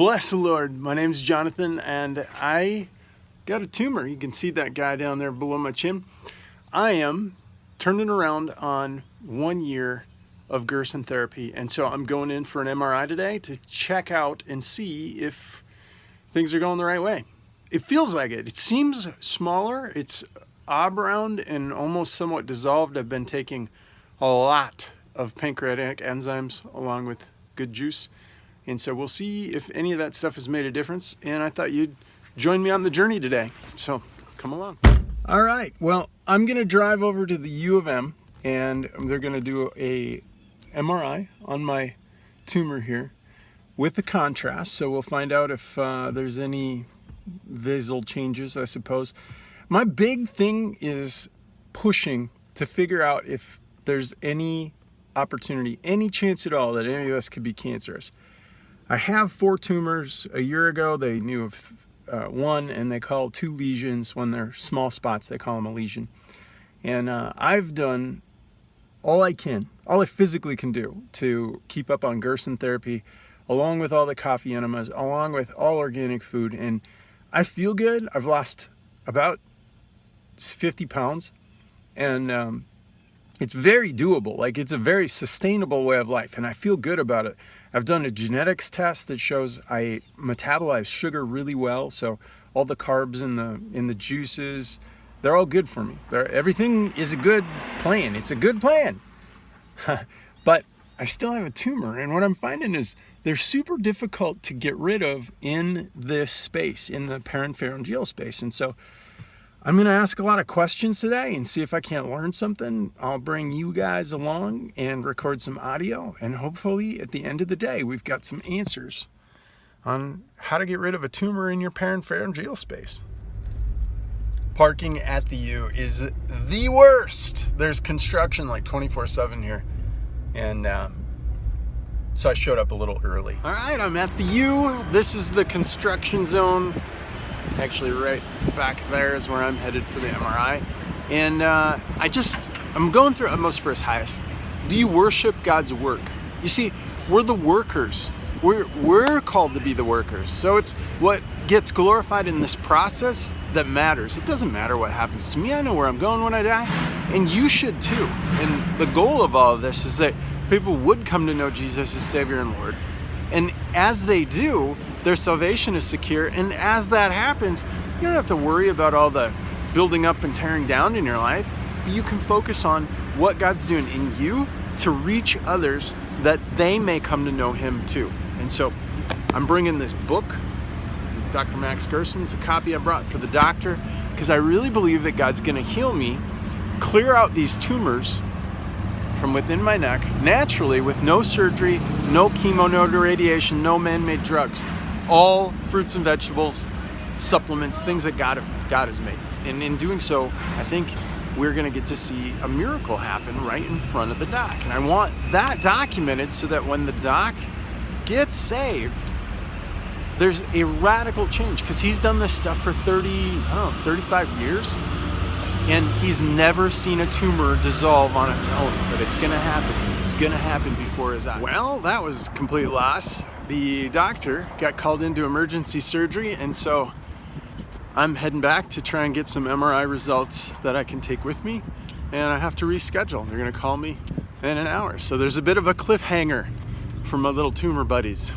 Bless the Lord. My name's Jonathan and I got a tumor. You can see that guy down there below my chin. I am turning around on 1 year of Gerson therapy, and so I'm going in for an MRI today to check out and see if things are going the right way. It feels like it. It seems smaller. It's oblong and almost somewhat dissolved. I've been taking a lot of pancreatic enzymes along with good juice. And so we'll see if any of that stuff has made a difference. And I thought you'd join me on the journey today. So come along. All right. Well, I'm going to drive over to the U of M and they're going to do a MRI on my tumor here with the contrast. So we'll find out if there's any visual changes, I suppose. My big thing is pushing to figure out if there's any opportunity, any chance at all that any of us could be cancerous. I have 4 tumors. A year ago, they knew of 1, and they call 2 lesions. When they're small spots, they call them a lesion. And I've done all I can, all I physically can do to keep up on Gerson therapy, along with all the coffee enemas, along with all organic food. And I feel good. I've lost about 50 pounds. And it's very doable. Like, it's a very sustainable way of life, and I feel good about it. I've done a genetics test that shows I metabolize sugar really well, so all the carbs in the juices, they're all good for me. Everything is a good plan. It's a good plan. But I still have a tumor, and what I'm finding is they're super difficult to get rid of in this space, in the paranpharyngeal space. And so I'm going to ask a lot of questions today and see if I can't learn something. I'll bring you guys along and record some audio, and hopefully at the end of the day we've got some answers on how to get rid of a tumor in your paranpharyngeal space. Parking at the U is the worst. There's construction like 24/7 here, and so I showed up a little early. All right, I'm at the U. This is the construction zone. Actually, right back there is where I'm headed for the MRI. And I'm going through utmost first highest. Do you worship God's work? You see, we're the workers. We're called to be the workers. So it's what gets glorified in this process that matters. It doesn't matter what happens to me. I know where I'm going when I die, and you should too. And the goal of all of this is that people would come to know Jesus as Savior and Lord. And as they do, their salvation is secure. And as that happens, you don't have to worry about all the building up and tearing down in your life. But you can focus on what God's doing in you to reach others that they may come to know Him too. And so I'm bringing this book, Dr. Max Gerson's, a copy I brought for the doctor, because I really believe that God's going to heal me, clear out these tumors from within my neck naturally, with no surgery, no chemo, no radiation, no man-made drugs. All fruits and vegetables, supplements, things that God has made. And in doing so, I think we're going to get to see a miracle happen right in front of the doc. And I want that documented so that when the doc gets saved, there's a radical change, because he's done this stuff for 35 years. And he's never seen a tumor dissolve on its own, but it's going to happen. It's going to happen before his eyes. Well, that was complete loss. The doctor got called into emergency surgery, and so I'm heading back to try and get some MRI results that I can take with me, and I have to reschedule. They're going to call me in an hour. So there's a bit of a cliffhanger for my little tumor buddies.